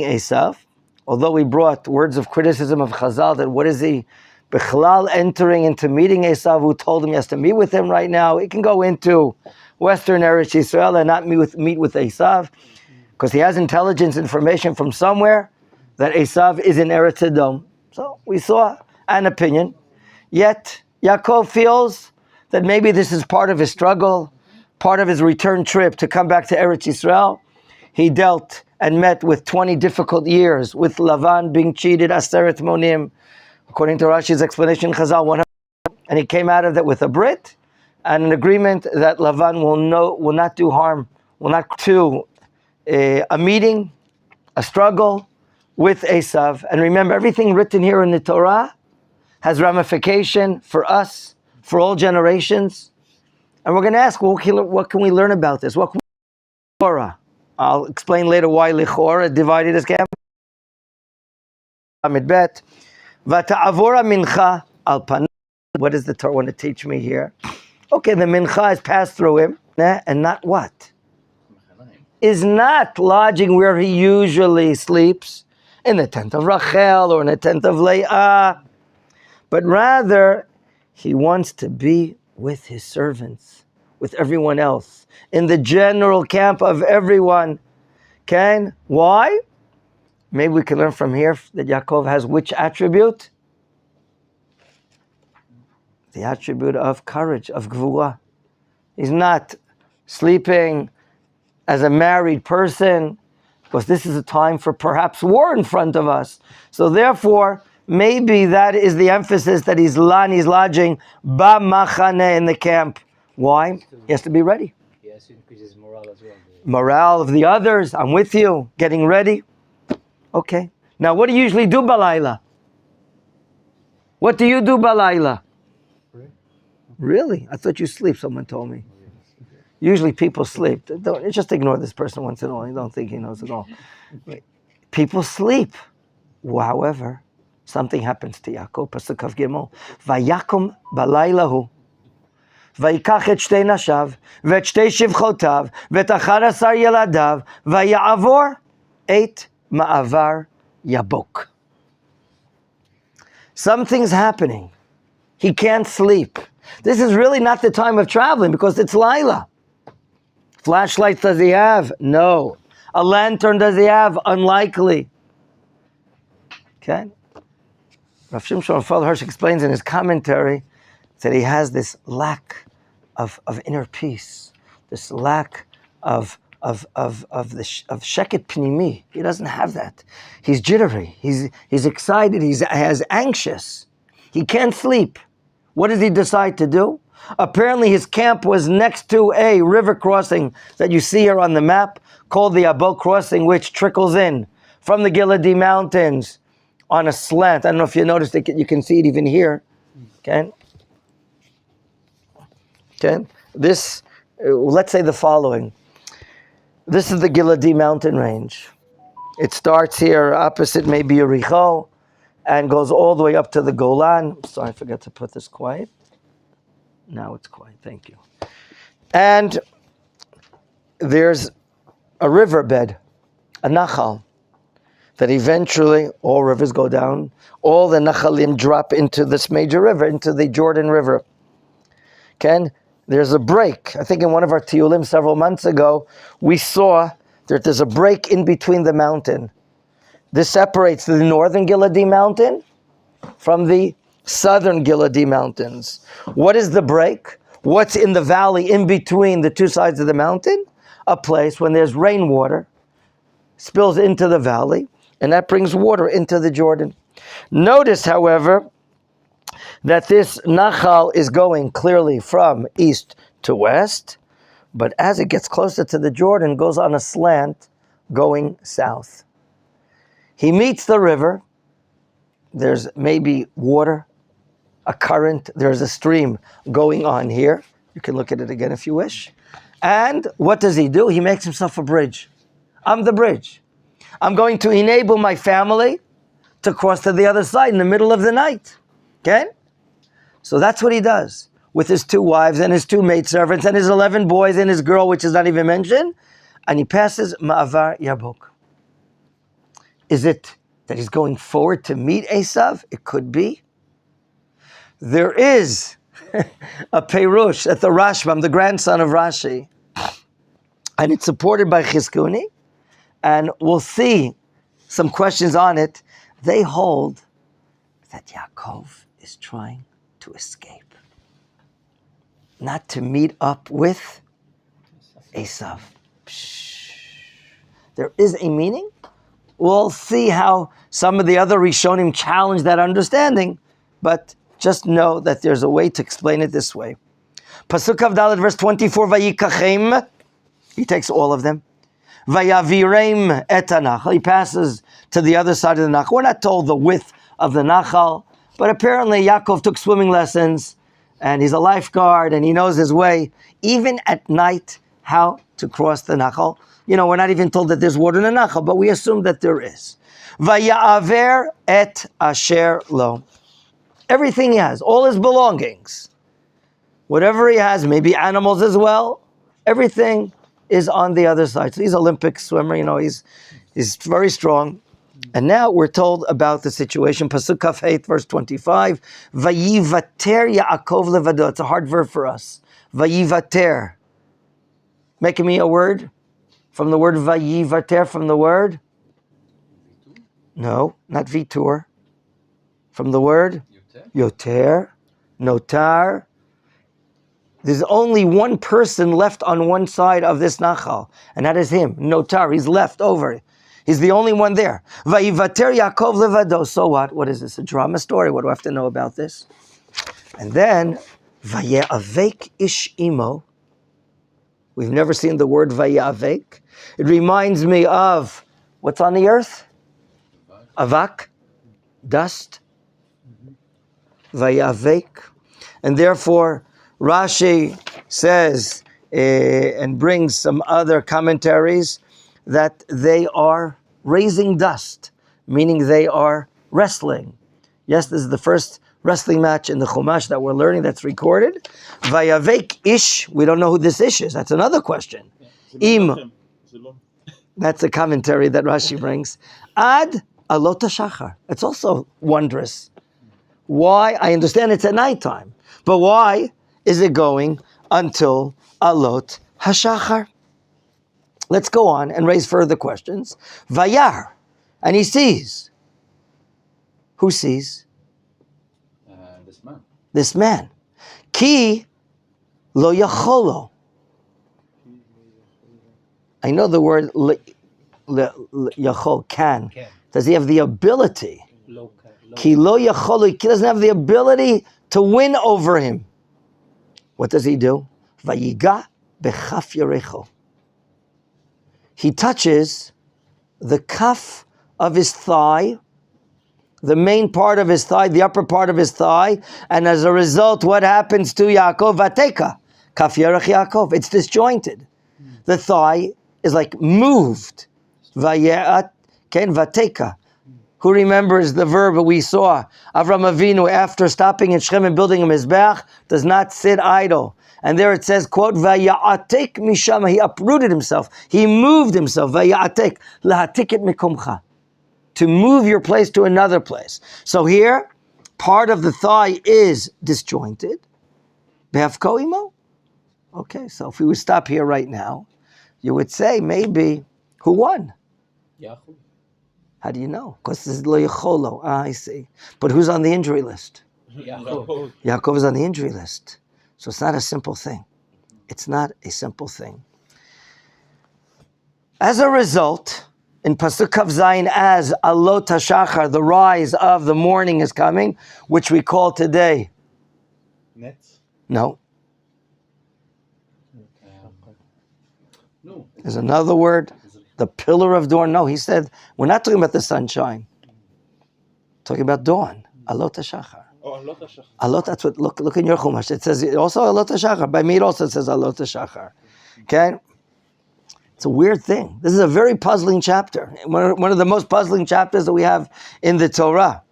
Esav, although we brought words of criticism of Chazal, that what is he Bechlal entering into meeting Esav, who told him he has to meet with him right now. He can go into Western Eretz Yisrael and not meet with Esav, because he has intelligence information from somewhere that Esav is in Eretz Edom. So we saw an opinion. Yet Yaakov feels that maybe this is part of his struggle, part of his return trip to come back to Eretz Yisrael. He dealt and met with 20 difficult years, with Lavan being cheated, Aseret Monim, according to Rashi's explanation, Chazal 100, and he came out of that with a Brit and an agreement that Lavan will not do harm, will not do a meeting, a struggle with Esav. And remember, everything written here in the Torah has ramification for us, for all generations. And we're going to ask, what can we learn about this? What can we learn? Torah? I'll explain later why Lichora divided his camp. Amidbet. Vata'avora mincha al pan. What does the Torah want to teach me here? Okay, the mincha is passed through him, and not what? Is not lodging where he usually sleeps, in the tent of Rachel or in the tent of Leah, but rather he wants to be with his servants, with everyone else, in the general camp of everyone. Okay? Why? Maybe we can learn from here that Yaakov has which attribute? The attribute of courage, of gvura. He's not sleeping as a married person, because this is a time for perhaps war in front of us. So therefore, maybe that is the emphasis that he's lodging ba machane in the camp. Why? He has to be ready. He has to increase his morale as well. Morale of the others, I'm with you, getting ready. Okay. Now what do you usually do balayla? What do you do balayla? Really? I thought you sleep, someone told me. Usually people sleep. Don't just ignore this person once in a while. You don't think he knows at all. People sleep. However, something happens to Yaakov. Pasuk Kaf Gimel. Vayakum balaylahu. ויקח את שתי נשיו, ואת שתי שבחותיו, ואת 11 ילדיו, ויעבור את מעבר יבוק. Something's happening. He can't sleep. This is really not the time of traveling because it's Laila. Flashlights does he have? No. A lantern does he have? Unlikely. Okay? Rav Shimshon Raphael Hirsch explains in his commentary that he has this lack of inner peace, this lack of sheket pnimi. He doesn't have that. He's jittery. He's excited. He's anxious. He can't sleep. What does he decide to do? Apparently his camp was next to a river crossing that you see here on the map, called the Abel Crossing, which trickles in from the Giladi Mountains on a slant. I don't know if you noticed it. You can see it even here. Okay. Okay. This, let's say the following. This is the Giladi mountain range. It starts here opposite maybe Yericho and goes all the way up to the Golan. Sorry, I forgot to put this quiet. Now it's quiet. Thank you. And there's a riverbed, a Nachal, that eventually all rivers go down. All the Nachalim drop into this major river, into the Jordan River. Okay? There's a break. I think in one of our tiyulim several months ago, we saw that there's a break in between the mountain. This separates the northern Giladi mountain from the southern Giladi mountains. What is the break? What's in the valley in between the two sides of the mountain? A place when there's rainwater spills into the valley, and that brings water into the Jordan. Notice, however, that this Nachal is going clearly from east to west, but as it gets closer to the Jordan, goes on a slant going south. He meets the river. There's maybe water, a current. There's a stream going on here. You can look at it again if you wish. And what does he do? He makes himself a bridge. I'm the bridge. I'm going to enable my family to cross to the other side in the middle of the night. Okay? So that's what he does with his 2 wives and his 2 maidservants and his 11 boys and his girl, which is not even mentioned. And he passes Ma'avar Yabok. Is it that he's going forward to meet Esav? It could be. There is a Perush at the Rashbam, the grandson of Rashi, and it's supported by Chizkuni, and we'll see some questions on it. They hold that Yaakov is trying to escape, not to meet up with Esav. There is a meaning. We'll see how some of the other Rishonim challenge that understanding, but just know that there's a way to explain it this way. Pasuk Dalet, verse 24, Vayikachem, he takes all of them. Vayavirem et hanachal, he passes to the other side of the Nachal. We're not told the width of the Nachal, but apparently Yaakov took swimming lessons, and he's a lifeguard, and he knows his way, even at night, how to cross the Nachal. We're not even told that there's water in the Nachal, but we assume that there is. Vaya'aver et asher lo. Everything he has, all his belongings, whatever he has, maybe animals as well, everything is on the other side. So he's an Olympic swimmer, he's very strong. And now we're told about the situation. Pasuk Kaf 8, verse 25. Vayivater Yaakov levado. It's a hard verb for us. Vayivater. Making me a word from the word vayivater, from the word? No, not vitur. From the word? Yoter. Notar. There's only one person left on one side of this Nachal, and that is him. Notar, he's left over. He's the only one there. Vayivater Yaakov levado. So what? What is this? A drama story? What do I have to know about this? And then, Vaye'avek ish imo. We've never seen the word Vaye'avek. It reminds me of what's on the earth? Avak, dust. Vaye'avek. And therefore, Rashi says, and brings some other commentaries, that they are raising dust, meaning they are wrestling. Yes, this is the first wrestling match in the Chumash that we're learning that's recorded. Vayavek ish, we don't know who this ish is. That's another question. Im, that's a commentary that Rashi brings. Ad alot hashachar. It's also wondrous. Why? I understand it's at nighttime, but why is it going until alot hashachar? Let's go on and raise further questions. Vayar, and he sees. Who sees? This man. This man. Ki lo yacholo. I know the word yachol, can. Does he have the ability? Ki lo yacholo. He doesn't have the ability to win over him. What does he do? Vayiga bechaf yarecho. He touches the cuff of his thigh, the main part of his thigh, the upper part of his thigh, and as a result, what happens to Yaakov? Vateka, kaf yarech Yaakov. It's disjointed. The thigh is like moved. Vayeat, ken vateka. Who remembers the verb we saw? Avram Avinu, after stopping in Shechem and building a mizbeach, does not sit idle. And there it says, quote, Vaya'atek mishama, he uprooted himself. He moved himself. Vaya'atek, lahatiket mikomcha. To move your place to another place. So here, part of the thigh is disjointed. Behafko imo? Okay, so if we would stop here right now, you would say, maybe, who won? Yaakov. How do you know? Because this is lo yacholo. I see. But who's on the injury list? Yaakov. Yaakov is on the injury list. So it's not a simple thing. It's not a simple thing. As a result, in Pasuk Kav Zayin, as alot hashachar, the rise of the morning is coming, which we call today. Nets? No. No. There's another word. The pillar of dawn. No, he said, we're not talking about the sunshine. Talking about dawn. Alot hashachar. Oh, alot hashachar. Alot, that's what, look in your Chumash. It says also alot hashachar. By me it also says alot hashachar. Okay? It's a weird thing. This is a very puzzling chapter. One of the most puzzling chapters that we have in the Torah.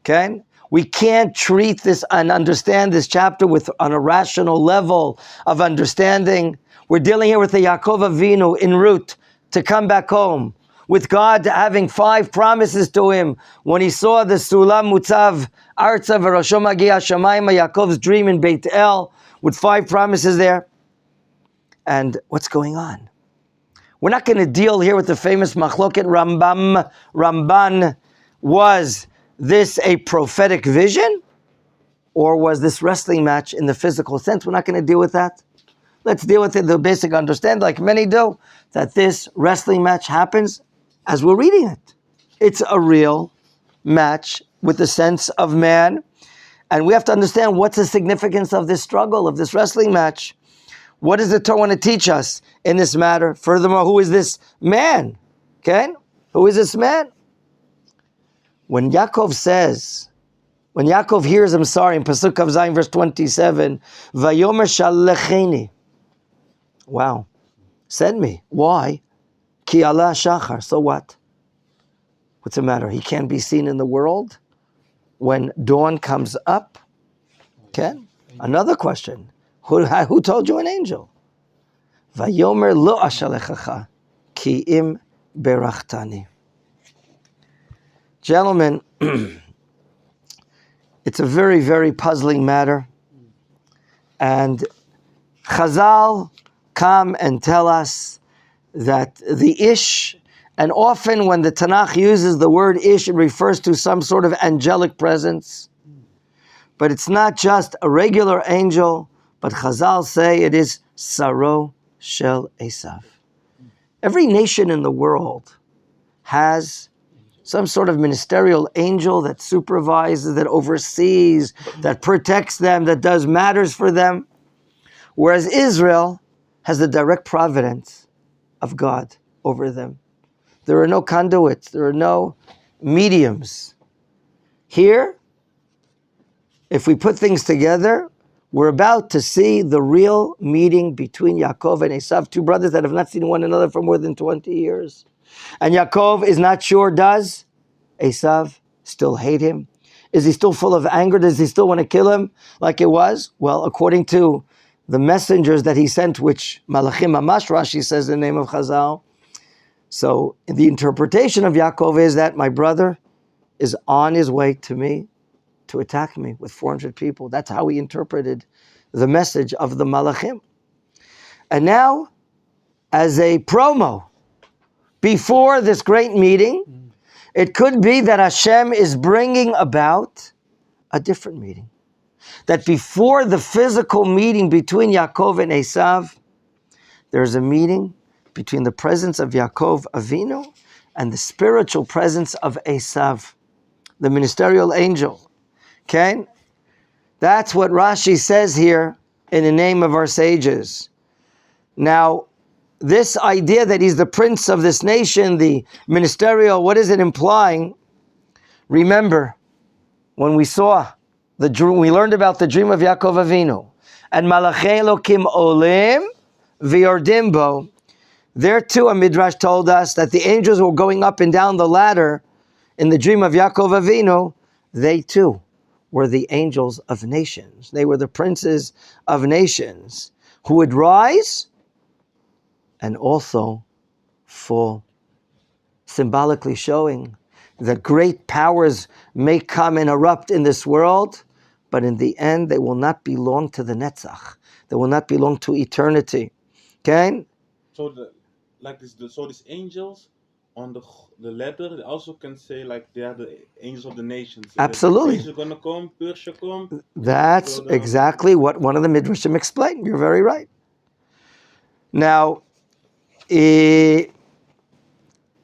Okay? We can't treat this and understand this chapter on a rational level of understanding. We're dealing here with the Yaakov Avinu en route to come back home. with God having 5 promises to him when he saw the Sulam Mutzav Arza V'Rosho Magia Shamayma, Yaakov's dream in Beit El with 5 promises there. And what's going on? We're not going to deal here with the famous Machloket Ramban. Was this a prophetic vision? Or was this wrestling match in the physical sense? We're not going to deal with that. Let's deal with the basic understanding, like many do, that this wrestling match happens as we're reading it. It's a real match with the sense of man. And we have to understand what's the significance of this struggle, of this wrestling match. What does the Torah want to teach us in this matter? Furthermore, who is this man? Okay? Who is this man? When Yaakov hears, in Pasuk Kav Zayin, verse 27, Vayomer Shalecheni. Wow. Send me. Why? Ki Allah Shachar. So what? What's the matter? He can't be seen in the world when dawn comes up? Okay? Another question. Who told you an angel? Vayomer lo ashalechacha ki im berachtani. Gentlemen, it's a very, very puzzling matter. And Chazal come and tell us that the Ish, and often when the Tanakh uses the word Ish, it refers to some sort of angelic presence. But it's not just a regular angel, but Chazal say it is Saro Shel Esav. Every nation in the world has some sort of ministerial angel that supervises, that oversees, that protects them, that does matters for them. Whereas Israel has the direct providence of God over them. There are no conduits, there are no mediums. Here, if we put things together, we're about to see the real meeting between Yaakov and Esav, 2 brothers that have not seen one another for more than 20 years. And Yaakov is not sure, does Esav still hate him? Is he still full of anger? Does he still want to kill him like it was? Well, according to the messengers that he sent, which Malachim Mamash, Rashi says in the name of Chazal. So the interpretation of Yaakov is that my brother is on his way to me to attack me with 400 people. That's how he interpreted the message of the Malachim. And now, as a promo, before this great meeting, it could be that Hashem is bringing about a different meeting. That before the physical meeting between Yaakov and Esav, there's a meeting between the presence of Yaakov Avinu and the spiritual presence of Esav, the ministerial angel. Okay? That's what Rashi says here in the name of our sages. Now, this idea that he's the prince of this nation, the ministerial, what is it implying? Remember, when we saw the dream, we learned about the dream of Yaakov Avinu. And Malachei Elokim Olim V'Yordim Bo. There too, a Midrash told us that the angels were going up and down the ladder in the dream of Yaakov Avinu. They too were the angels of nations. They were the princes of nations who would rise and also fall, symbolically showing that great powers may come and erupt in this world, but in the end they will not belong to the Netzach. They will not belong to eternity. Okay? So these angels on the ladder, they also can say like they are the angels of the nations. Absolutely. The angels are gonna come, Persha come. That's exactly what one of the Midrashim explained. You're very right. Now,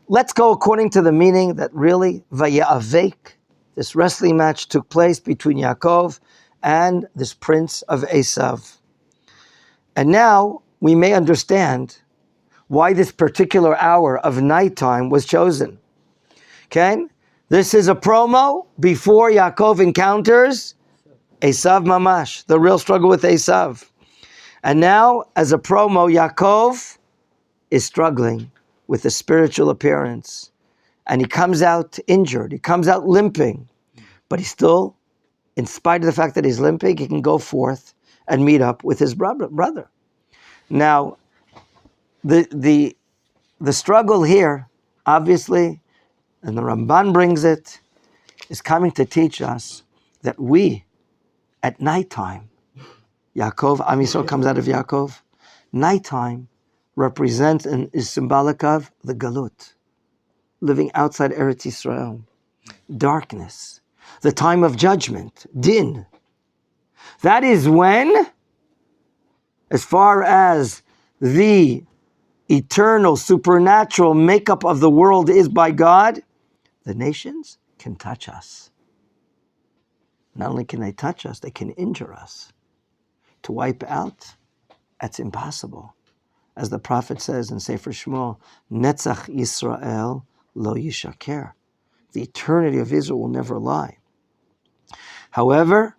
let's go according to the meaning that really Vayavek, this wrestling match took place between Yaakov and this prince of Esav. And now we may understand why this particular hour of nighttime was chosen. Okay? This is a promo before Yaakov encounters Esav Mamash, the real struggle with Esav. And now, as a promo, Yaakov is struggling with a spiritual appearance. And he comes out injured. He comes out limping. But he still, in spite of the fact that he's limping, he can go forth and meet up with his brother. Now, the struggle here obviously, and the Ramban brings it, is coming to teach us that we, at nighttime, Yaakov, Am Yisrael comes out of Yaakov, nighttime represents and is symbolic of the Galut, living outside Eretz Yisrael, darkness, the time of judgment, din. That is when, as far as the eternal, supernatural makeup of the world is by God, the nations can touch us. Not only can they touch us, they can injure us. To wipe out, that's impossible. As the prophet says in Sefer Shmuel, Netzach Yisrael lo yishaker. The eternity of Israel will never lie. However,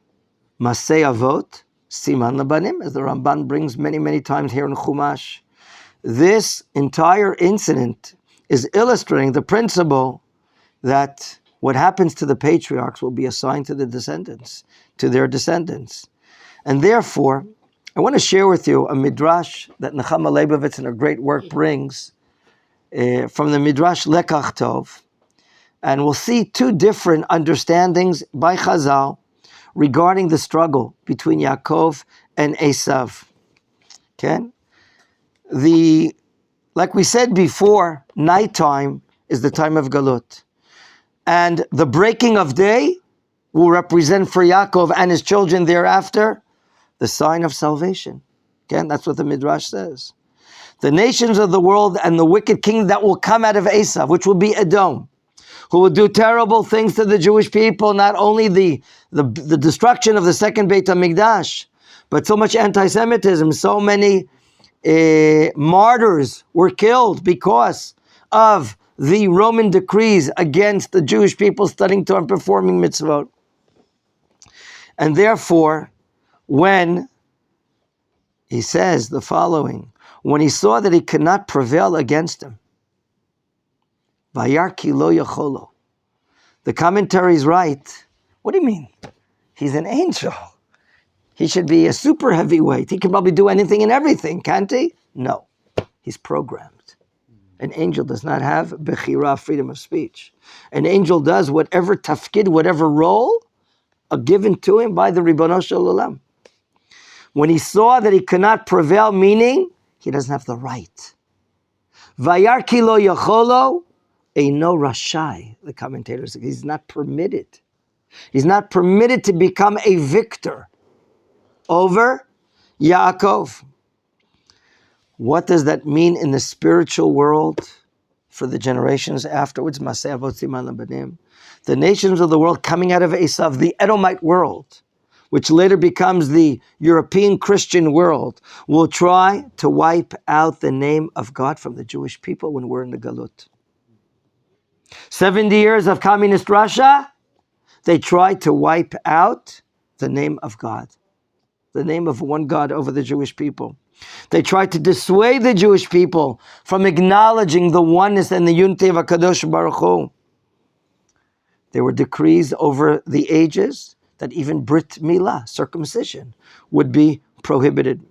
Masei Avot, Siman Labanim, as the Ramban brings many, many times here in Chumash, this entire incident is illustrating the principle that what happens to the patriarchs will be assigned to the descendants, to their descendants. And therefore, I want to share with you a midrash that Nechama Leibovitz in a great work brings from the midrash Lekach Tov. And we'll see two different understandings by Chazal regarding the struggle between Yaakov and Esav. Okay? Like we said before, nighttime is the time of Galut. And the breaking of day will represent for Yaakov and his children thereafter the sign of salvation. Again, that's what the Midrash says. The nations of the world and the wicked king that will come out of Esav, which will be Edom, who will do terrible things to the Jewish people, not only the destruction of the second Beit HaMikdash, but so much anti-Semitism, so many martyrs were killed because of the Roman decrees against the Jewish people studying Torah and performing mitzvot. And therefore, when he says the following, when he saw that he could not prevail against him, Vayarki lo yacholo. The commentaries write, what do you mean? He's an angel. He should be a super heavyweight. He can probably do anything and everything, can't he? No, he's programmed. An angel does not have bechira, freedom of speech. An angel does whatever tafkid, whatever role are given to him by the Ribono Shel Olam. When he saw that he could not prevail, meaning he doesn't have the right. Vayarki lo yacholo, eino rashai, the commentators say. He's not permitted. He's not permitted to become a victor over Yaakov. What does that mean in the spiritual world for the generations afterwards? Masei Avot Siman Labanim. The nations of the world coming out of Esav, the Edomite world, which later becomes the European Christian world, will try to wipe out the name of God from the Jewish people when we're in the Galut. 70 years of communist Russia, they tried to wipe out the name of God, the name of one God over the Jewish people. They tried to dissuade the Jewish people from acknowledging the oneness and the unity of HaKadosh Baruch Hu. There were decrees over the ages that even Brit Milah, circumcision, would be prohibited.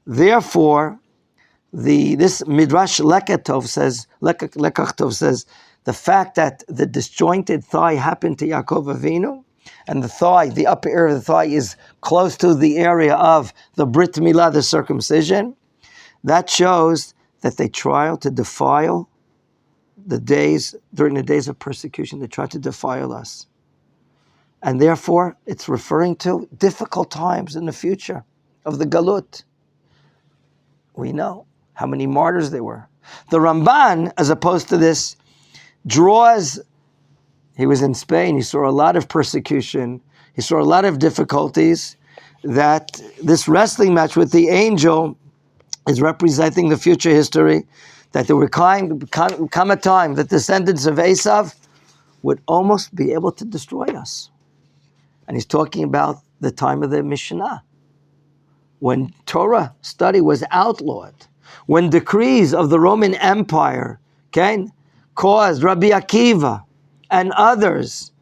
Therefore, this Midrash Lekach Tov says, the fact that the disjointed thigh happened to Yaakov Avinu, and the thigh, the upper area of the thigh, is close to the area of the Brit Milah, the circumcision, that shows that they tried to defile during the days of persecution, they tried to defile us. And therefore, it's referring to difficult times in the future of the Galut. We know how many martyrs there were. The Ramban, as opposed to this, draws, he was in Spain, he saw a lot of persecution, he saw a lot of difficulties, that this wrestling match with the angel is representing the future history, that there would come a time that descendants of Esav would almost be able to destroy us. And he's talking about the time of the Mishnah, when Torah study was outlawed, when decrees of the Roman Empire caused Rabbi Akiva and others,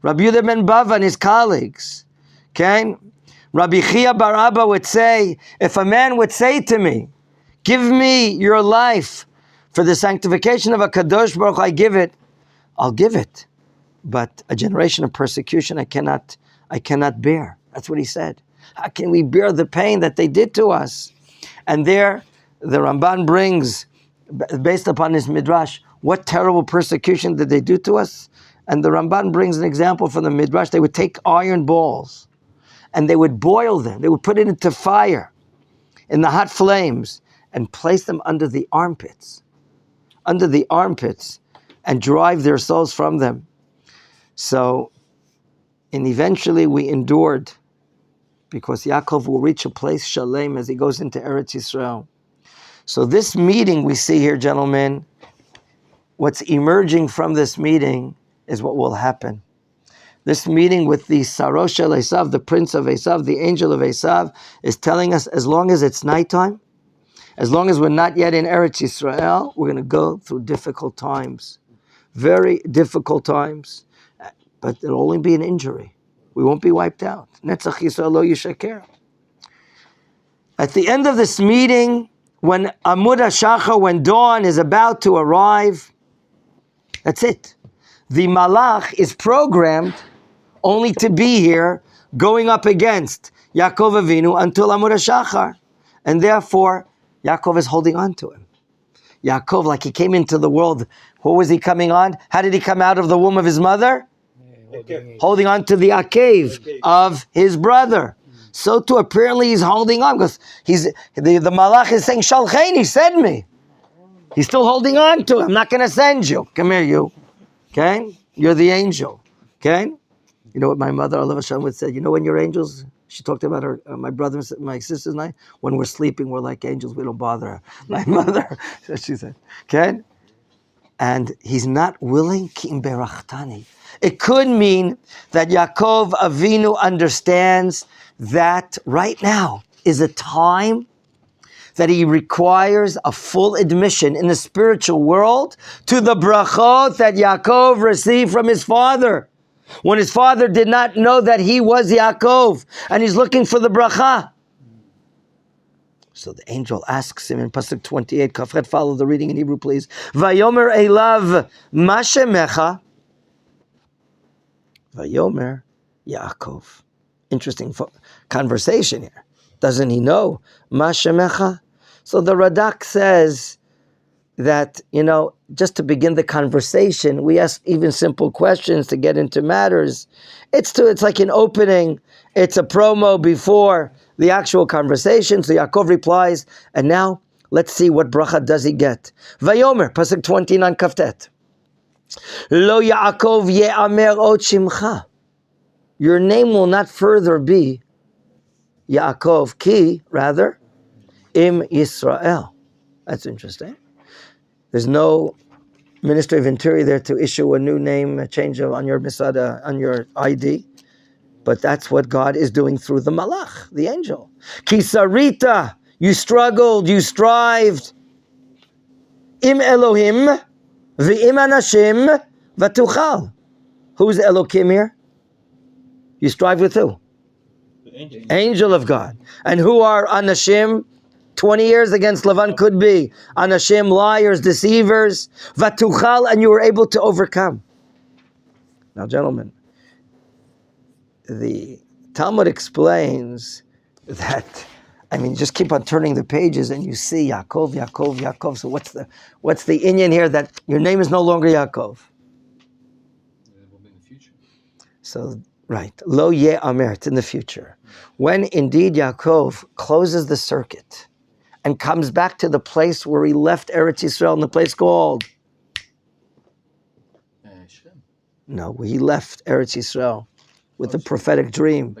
Rabbi Yehuda ben Bava and his colleagues, Rabbi Chia bar Abba would say, if a man would say to me, give me your life For the sanctification of a Kadosh Baruch I give it, I'll give it. But a generation of persecution I cannot bear. That's what he said. How can we bear the pain that they did to us? And there, the Ramban brings, based upon his midrash, what terrible persecution did they do to us? And the Ramban brings an example from the midrash. They would take iron balls and they would boil them. They would put it into fire in the hot flames and place them under the armpits, and drive their souls from them. So, and eventually we endured, because Yaakov will reach a place, Shalem, as he goes into Eretz Yisrael. So this meeting we see here, gentlemen, what's emerging from this meeting is what will happen. This meeting with the Sarosh Shel Esav, the prince of Esav, the angel of Esav, is telling us, as long as it's nighttime, as long as we're not yet in Eretz Yisrael, we're going to go through difficult times. Very difficult times. But it'll only be an injury. We won't be wiped out. Netzach Yisrael lo yishaker. At the end of this meeting, when Amud HaShachar, when dawn is about to arrive, that's it. The Malach is programmed only to be here, going up against Yaakov Avinu until Amud HaShachar. And therefore, Yaakov is holding on to him. Yaakov, like he came into the world, what was he coming on? How did he come out of the womb of his mother? Holding on to the akev of his brother. So too, apparently he's holding on, because the Malach is saying, Shalcheni, send me. He's still holding on to him. I'm not going to send you. Come here, you. Okay? You're the angel. Okay? You know what my mother, Allah Hashem, would say? You know when you're angels? She talked about her, my brothers, my sisters and I. When we're sleeping, we're like angels. We don't bother her. My mother, she said. Okay? And he's not willing. Kim berachtani. It could mean that Yaakov Avinu understands that right now is a time that he requires a full admission in the spiritual world to the brachot that Yaakov received from his father. When his father did not know that he was Yaakov, and he's looking for the bracha. So the angel asks him in Pasuk 28, Kafret, follow the reading in Hebrew, please. Vayomer elav ma shemecha. Vayomer Yaakov. Interesting conversation here. Doesn't he know? Ma shemecha. So the Radak says that, just to begin the conversation, we ask even simple questions to get into matters. It's like an opening. It's a promo before the actual conversation. So Yaakov replies, and now let's see what bracha does he get. Vayomer, Pasuk 29, Kaftet. Lo Yaakov ye'amer ot shimcha. Your name will not further be Yaakov, ki, rather, im Yisrael. That's interesting. There's no Ministry of Interior there to issue a new name, a change on your misada, on your ID. But that's what God is doing through the Malach, the angel. Ki sarita, you struggled, you strived. Im Elohim, v'im anashim, v'tuchal. Who's Elohim here? You strive with who? The angel of God. And who are anashim? 20 years against Lavan could be. Anashim, liars, deceivers. Vatuchal, and you were able to overcome. Now, gentlemen, the Talmud explains that, just keep on turning the pages and you see Yaakov, Yaakov, Yaakov. So what's the inyan here that your name is no longer Yaakov? It will be in the future. So, right. Lo ye amer, it's in the future. When indeed Yaakov closes the circuit and comes back to the place where he left Eretz Yisrael, in the place called? No, he left Eretz Yisrael with a prophetic dream,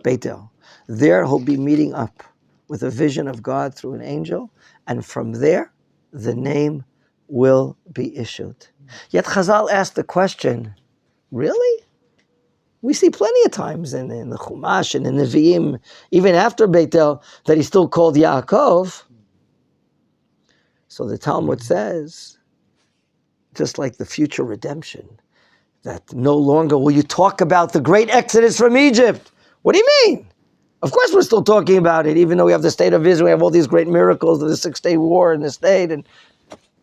Beitel. There he'll be meeting up with a vision of God through an angel, and from there, the name will be issued. Yet Chazal asked the question, really? We see plenty of times in the Chumash and in the Nevi'im, even after Beitel, that he's still called Yaakov. So the Talmud says, just like the future redemption, that no longer will you talk about the great exodus from Egypt. What do you mean? Of course we're still talking about it, even though we have the state of Israel, we have all these great miracles of the 6-day war in the state.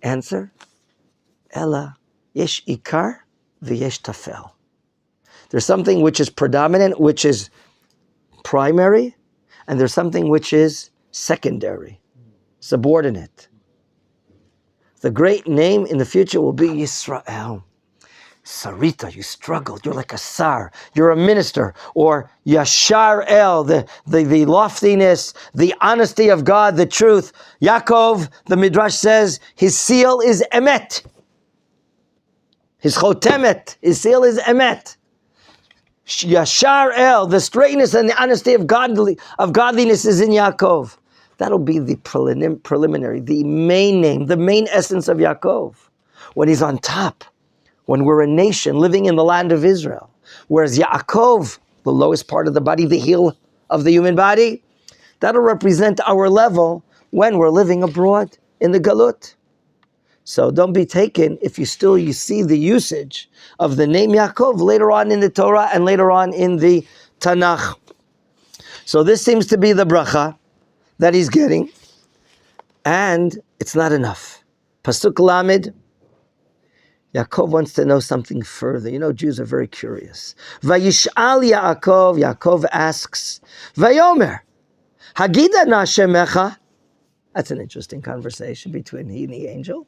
Answer, Ella, yesh ikar v'yesh tafel. There's something which is predominant, which is primary, and there's something which is secondary, subordinate. The great name in the future will be Yisrael. Sarita, you struggled. You're like a sar. You're a minister. Or Yashar El, the loftiness, the honesty of God, the truth. Yaakov, the Midrash says, his seal is emet. His chotemet, his seal is emet. Yashar El, the straightness and the honesty of godliness is in Yaakov. That'll be the preliminary, the main name, the main essence of Yaakov. When he's on top, when we're a nation living in the land of Israel. Whereas Yaakov, the lowest part of the body, the heel of the human body, that'll represent our level when we're living abroad in the Galut. So don't be taken if you see the usage of the name Yaakov later on in the Torah and later on in the Tanakh. So this seems to be the bracha that he's getting, and it's not enough. Pasuk Lamed, Yaakov wants to know something further. You know, Jews are very curious. Vayishal Yaakov asks, Vayomer, Hagida na shemecha. That's an interesting conversation between he and the angel.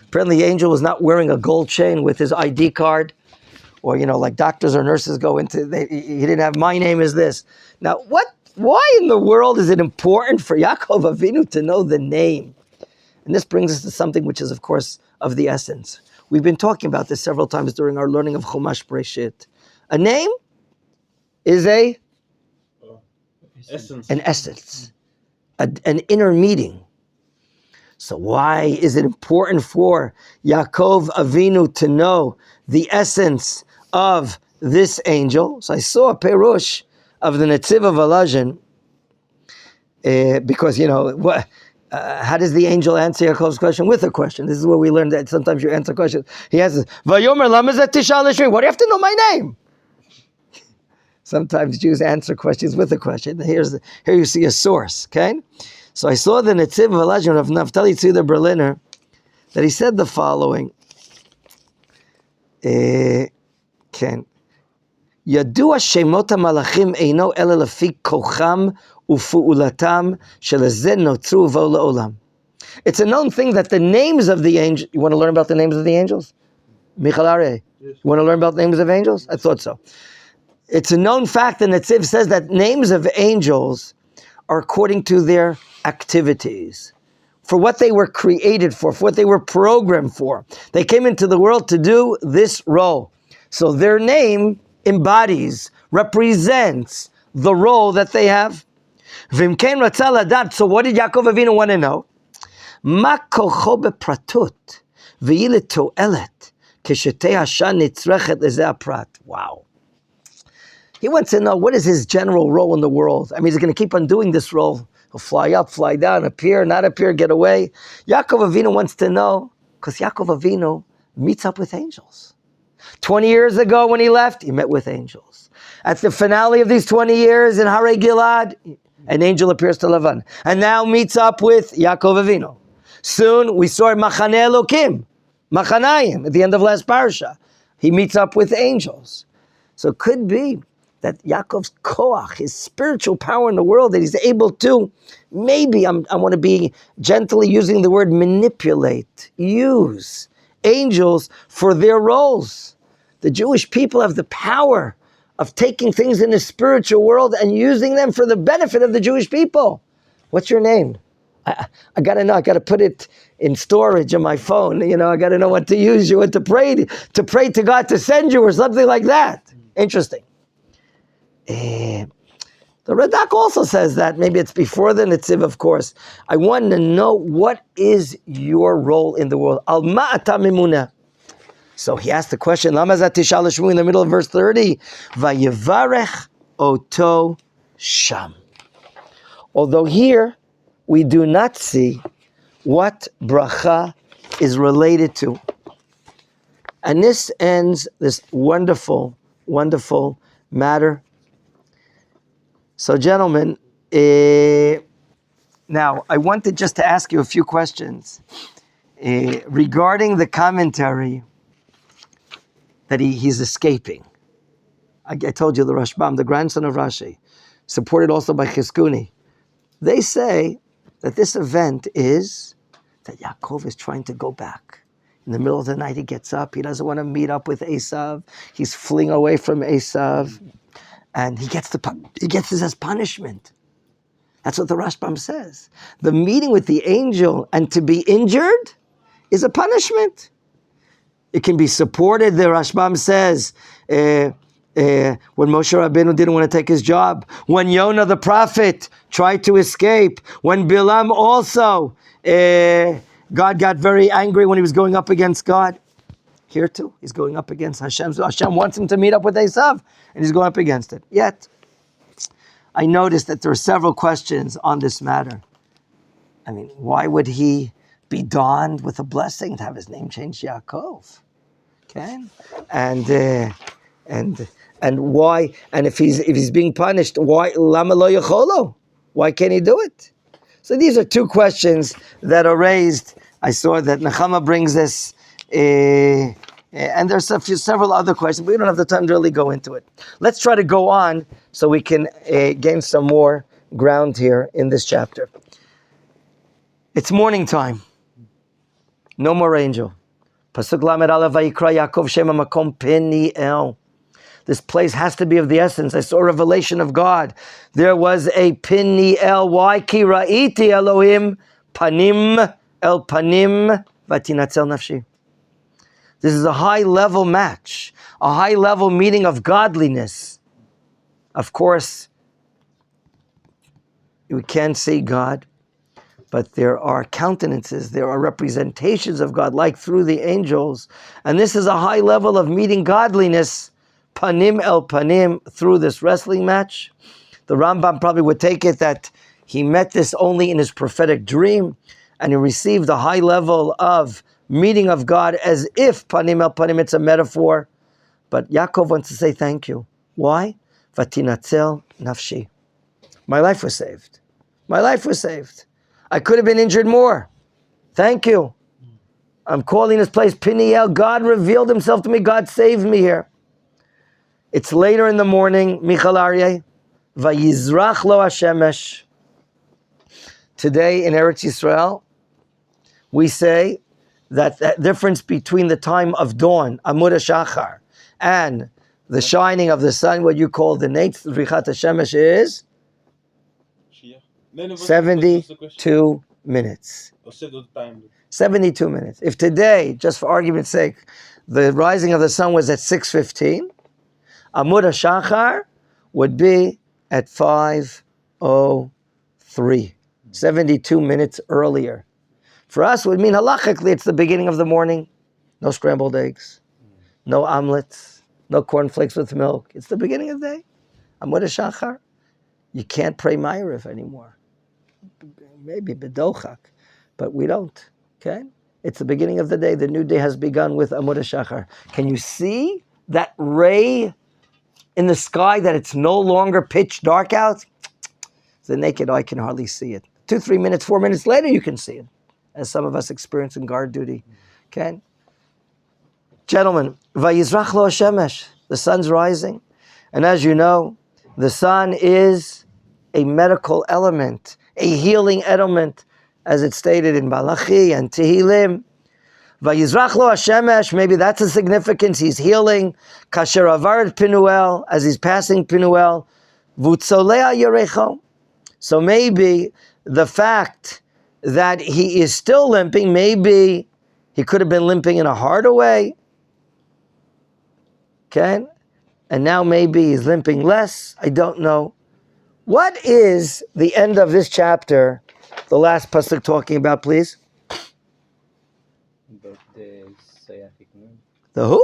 Apparently the angel was not wearing a gold chain with his ID card, or, you know, like doctors or nurses go into, he didn't have, my name is this. Now, why in the world is it important for Yaakov Avinu to know the name? And this brings us to something which is, of course, of the essence. We've been talking about this several times during our learning of Chumash Breshit. A name is an essence, an inner meaning. So why is it important for Yaakov Avinu to know the essence of this angel? So I saw a perush of the Netziv of Alazhin, because, you know, how does the angel answer Yaakov's question? With a question. This is where we learned that sometimes you answer questions. He answers, Vayomer lama zeh tishal lishmi. Why do you have to know my name? Sometimes Jews answer questions with a question. Here you see a source, okay? So I saw the Netziv of Alazhin of Naftali Tzvi Berliner, that he said the following. Yadua shemot malachim eino ela lefi kocham ufu'ulatam shelazeh notru vo le'olam. It's a known thing that the names of the angels. You want to learn about the names of the angels? Michal Areh. You want to learn about the names of angels? I thought so. It's a known fact, and Netziv says that names of angels are according to their activities, for what they were created for what they were programmed for. They came into the world to do this role. So their name embodies, represents the role that they have. V'imkein ratzah ladat. So what did Yaakov Avinu want to know? Ma kocho bepratut v'yi leto'elet keshetei hashan nitzrechet lezeh aprat. Wow. He wants to know, what is his general role in the world? I mean, he's going to keep on doing this role. He'll fly up, fly down, appear, not appear, get away. Yaakov Avinu wants to know, because Yaakov Avinu meets up with angels. 20 years ago when he left, he met with angels. At the finale of these 20 years in Harei Gilad, an angel appears to Lavan, and now meets up with Yaakov Avinu. Soon we saw Machaneh Elokim, Machanayim, at the end of last parasha. He meets up with angels. So it could be that Yaakov's koach, his spiritual power in the world, that he's able to, maybe, I want to be gently using the word manipulate, use angels for their roles. The Jewish people have the power of taking things in the spiritual world and using them for the benefit of the Jewish people. What's your name? I got to know. I got to put it in storage on my phone. You know, I got to know what to use you, what to pray to God to send you, or something like that. Interesting. The Radak also says that, maybe it's before the Netziv, of course. I want to know, what is your role in the world? Al ma'ata mimuna. So he asked the question, Lama zeh tishal lishmi, in the middle of verse 30, Vayevarech oto sham. Although here, we do not see what bracha is related to. And this ends this wonderful, wonderful matter. So, gentlemen, now I wanted just to ask you a few questions. regarding the commentary that he's escaping. I told you the Rashbam, the grandson of Rashi, supported also by Chizkuni. They say that this event is that Yaakov is trying to go back. In the middle of the night, he gets up. He doesn't want to meet up with Esav. He's fleeing away from Esav, and he gets this as punishment. That's what the Rashbam says. The meeting with the angel and to be injured is a punishment. It can be supported. The Rashbam says when Moshe Rabbeinu didn't want to take his job, when Yonah the prophet tried to escape, when Bilam also, God got very angry when he was going up against God. Here too, he's going up against Hashem. So Hashem wants him to meet up with Esav, and he's going up against it. Yet, I noticed that there are several questions on this matter. I mean, why would he be donned with a blessing to have his name changed Yaakov? Okay, and why? And if he's being punished, why? Lama lo yacholo? Why can't he do it? So these are two questions that are raised. I saw that Nechama brings this, and there's several other questions. But we don't have the time to really go into it. Let's try to go on so we can gain some more ground here in this chapter. It's morning time. No more angel. Pasuk Lamed Aleph Vayikra Yaakov Shema Makom Peniel. This place has to be of the essence. I saw a revelation of God. There was a Peniel. Why? Ki ra'iti Elohim panim el panim vatinatzel nafshi. This is a high-level match, a high-level meeting of godliness. Of course, we can't see God, but there are countenances, there are representations of God, like through the angels. And this is a high level of meeting godliness, panim el panim, through this wrestling match. The Rambam probably would take it that he met this only in his prophetic dream, and he received a high level of meeting of God as if panim el panim, it's a metaphor. But Yaakov wants to say thank you. Why? Vatinatzel nafshi. My life was saved. My life was saved. I could have been injured more. Thank you. I'm calling this place Peniel. God revealed himself to me. God saved me here. It's later in the morning. Michal Aryeh. Vayizrach lo hashemesh. Today in Eretz Yisrael, we say that the difference between the time of dawn, Amud HaShachar, and the shining of the sun, what you call the Neitz Richat HaShemesh, is 72 minutes. 72 minutes. If today, just for argument's sake, the rising of the sun was at 6:15, Amud HaShachar would be at 5:03, 72 minutes earlier. For us, it would mean halachically it's the beginning of the morning. No scrambled eggs, no omelets, no cornflakes with milk. It's the beginning of the day. Amud HaShachar. You can't pray Ma'ariv anymore. Maybe B'dochak, but we don't. Okay? It's the beginning of the day. The new day has begun with Amud HaShachar. Can you see that ray in the sky, that it's no longer pitch dark out? The naked eye can hardly see it. 2, 3 minutes, 4 minutes later, you can see it, as some of us experience in guard duty. Okay? Gentlemen, Vayizrach lo hashemesh. The sun's rising. And as you know, the sun is a medical element, a healing element, as it's stated in Malachi and Tehillim. Vayizrach lo hashemesh, maybe that's a significance. He's healing. Kasher avar et Pinuel, as he's passing Pinuel. Vutzolea yerecho. So maybe the fact that he is still limping, maybe he could have been limping in a harder way. Okay? And now maybe he's limping less. I don't know. What is the end of this chapter, the last pasuk talking about, please? About the sciatic nerve. The who?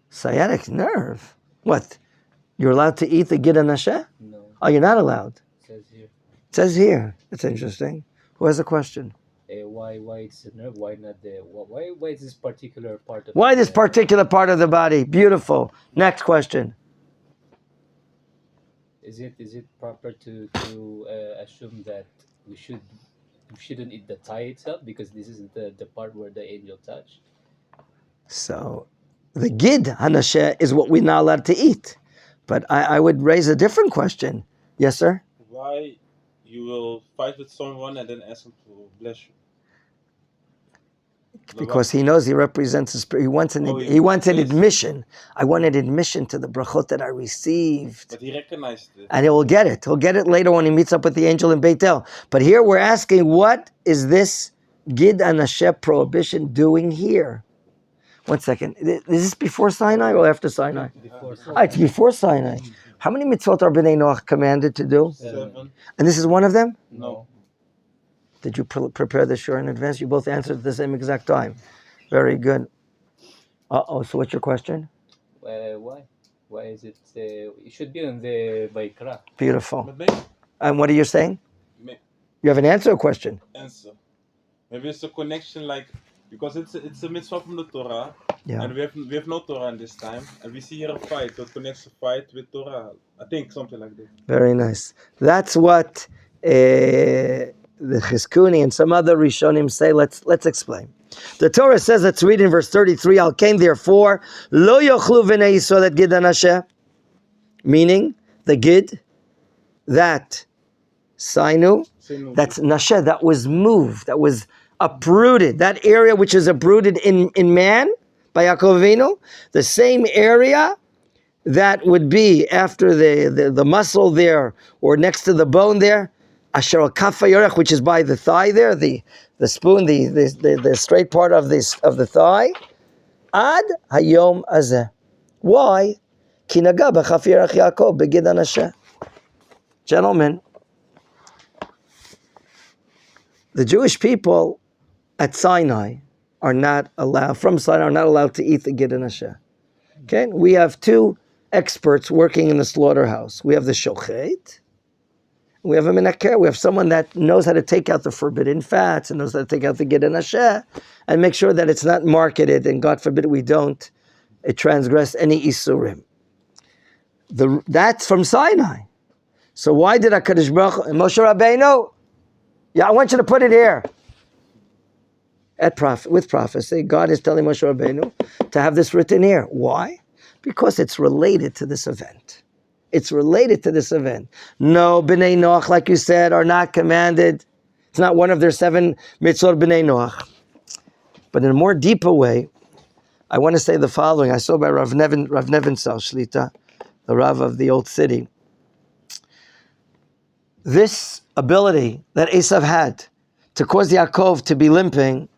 Sciatic nerve. What? You're allowed to eat the Gida Nasheh? No, Oh, you're not allowed. it says here. It says here. It's interesting. Who has a question? Why it's a nerve? Why not the? Why is this particular part of? Why this particular part of the body? Beautiful. Next question. Is it proper to assume that we should shouldn't eat the thigh itself because this is the part where the angel touched. So the gid hanasheh is what we're not allowed to eat. But I would raise a different question. Yes, sir? Why you will fight with someone and then ask him to bless you? Because he knows he represents the spirit. He wants an admission. I want an admission to the brachot that I received. But he recognized it. And he will get it. He'll get it later when he meets up with the angel in Beit El. But here we're asking, what is this Gid Anasheh prohibition doing here? 1 second. Is this before Sinai or after Sinai? Before It's before Sinai. How many mitzvot are Bnei Noach commanded to do? 7. And this is one of them? No. Did you prepare the shur in advance? You both answered at the same exact time. Very good. So what's your question? Why? Why is it? It should be on the Vayikra. Beautiful. But maybe And what are you saying? You have an answer or question? answer. Maybe it's a connection, like, because it's a mitzvah from the Torah, Yeah. and we have no Torah in this time, and we see here a fight that connects the fight with Torah. I think something like that. Very nice. That's what the Chizkuni and some other Rishonim say. Let's explain. The Torah says, let's read in verse 33, Al Kain, therefore, Lo yochlu v'nei Yisrael et gid anasheh, meaning the gid, that Sainu, that's Nasheh, that was moved, that was uprooted, that area which is uprooted in man by Yaakov Avinu, the same area that would be after the muscle there or next to the bone there, Asher al kafa yorech, which is by the thigh there, the spoon, the straight part of the thigh, ad hayom azeh. Why? Ki naga b'chaf yerech Yaakov begid anasheh. Gentlemen, the Jewish people at Sinai are not allowed to eat the gid anasheh. Okay, we have two experts working in the slaughterhouse. We have the shochet. We have a Menachem. We have someone that knows how to take out the forbidden fats and knows how to take out the gid anasheh and make sure that it's not marketed, and God forbid we don't transgress any isurim. That's from Sinai. So why did HaKadosh Baruch Hu, Moshe Rabbeinu, I want you to put it here. With prophecy, God is telling Moshe Rabbeinu to have this written here. Why? Because it's related to this event. It's related to this event. No, Bnei Noach, like you said, are not commanded. It's not one of their 7 mitzvot Bnei Noach. But in a more deeper way, I want to say the following. I saw by Rav Nevin Sal Shlita, the Rav of the old city. This ability that Esav had to cause Yaakov to be limping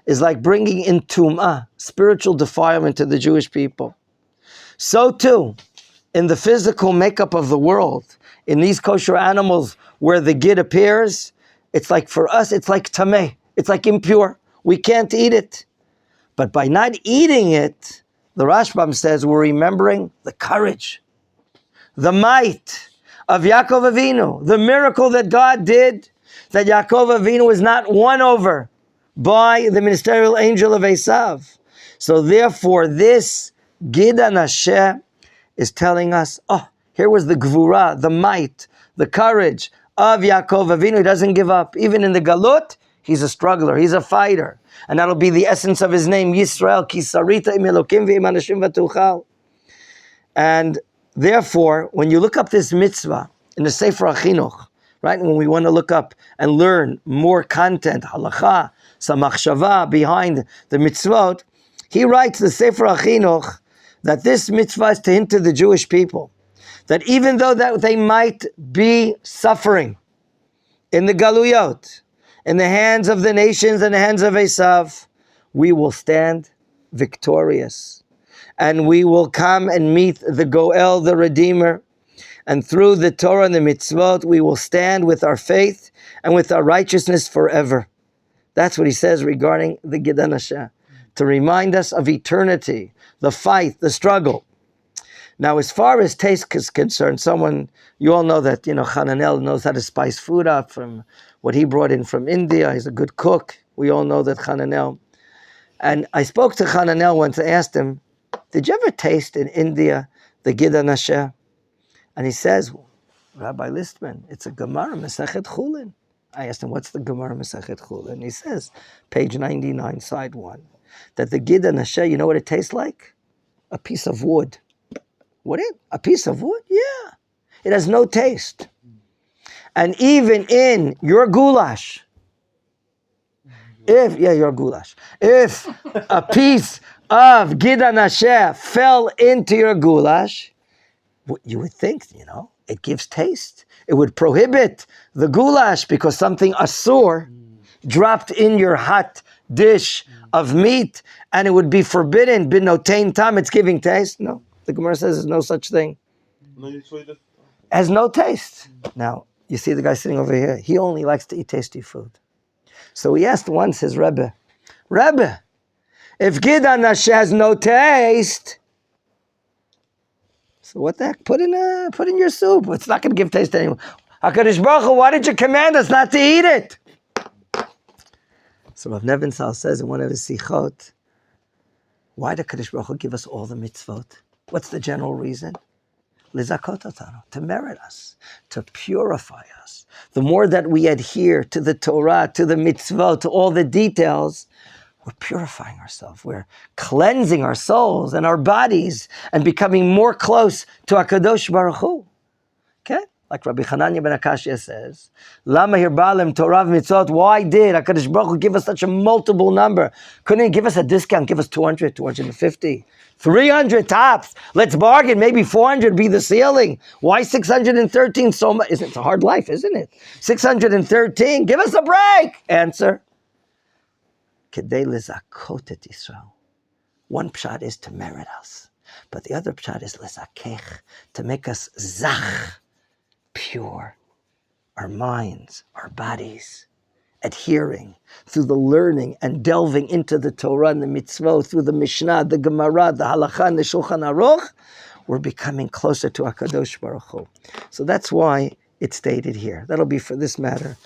is like bringing in tum'ah, spiritual defilement to the Jewish people. So too, in the physical makeup of the world, in these kosher animals where the gid appears, it's like for us, it's like tameh, it's like impure. We can't eat it. But by not eating it, the Rashbam says we're remembering the courage, the might of Yaakov Avinu, the miracle that God did, that Yaakov Avinu was not won over by the ministerial angel of Esav. So therefore, this Gid Anasheh is telling us, here was the gvura, the might, the courage of Yaakov Avinu. He doesn't give up. Even in the galut, he's a struggler, he's a fighter. And that'll be the essence of his name, Yisrael, ki sarita im Elokim ve'im anashim v'tuchal. And therefore, when you look up this mitzvah in the Sefer HaChinuch, right, when we want to look up and learn more content, halacha, samachshava behind the mitzvot, he writes the Sefer HaChinuch that this mitzvah is to hint to the Jewish people that even though that they might be suffering in the galuyot, in the hands of the nations and the hands of Esav, we will stand victorious. And we will come and meet the Goel, the Redeemer. And through the Torah and the mitzvot, we will stand with our faith and with our righteousness forever. That's what he says regarding the Gid Anasheh, to remind us of eternity, the fight, the struggle. Now, as far as taste is concerned, you all know that, Hananel knows how to spice food up from what he brought in from India. He's a good cook. We all know that Hananel. And I spoke to Hananel once. I asked him, did you ever taste in India the Gid Anasheh? And he says, Rabbi Listman, it's a Gemara, Masechet Chulin. I asked him, what's the Gemara Masachet Chulin? And he says, page 99, side 1, that the Gid and Nashe, you know what it tastes like? A piece of wood. What it? A piece of wood? Yeah. It has no taste. And even in your goulash, your goulash, if a piece of Gid and Nashe fell into your goulash, you would think, it gives taste. It would prohibit the goulash because something asur dropped in your hot dish of meat, and it would be forbidden. Binotain tam, it's giving taste. No, the Gemara says there's no such thing. It has no taste. Now, you see the guy sitting over here, he only likes to eat tasty food. So he asked once his Rebbe, if Gid and Nashe has no taste, so what the heck? Put in your soup. It's not going to give taste to anyone. HaKadosh Baruch Hu, why did you command us not to eat it? So Rav Nebenzahl says in one of his sichot, why did HaKadosh Baruch Hu give us all the mitzvot? What's the general reason? Lizakot otanu, to merit us, to purify us. The more that we adhere to the Torah, to the mitzvot, to all the details, we're purifying ourselves. We're cleansing our souls and our bodies and becoming more close to HaKadosh Baruch Hu. Okay? Like Rabbi Hananya ben Akashya says, Lama hirbalem Torah mitzvot, why did HaKadosh Baruch Hu give us such a multiple number? Couldn't he give us a discount, give us 200, 250, 300 tops? Let's bargain, maybe 400 be the ceiling. Why 613 so much? It's a hard life, isn't it? 613, give us a break. Answer. Kedei lizakot et Yisrael. One pshat is to merit us, but the other pshat is lizakech, to make us zach, pure, our minds, our bodies, adhering through the learning and delving into the Torah and the mitzvot, through the Mishnah, the Gemara, the Halakha, and the Shulchan Aruch, we're becoming closer to HaKadosh Baruch Hu. So that's why it's stated here. That'll be for this matter.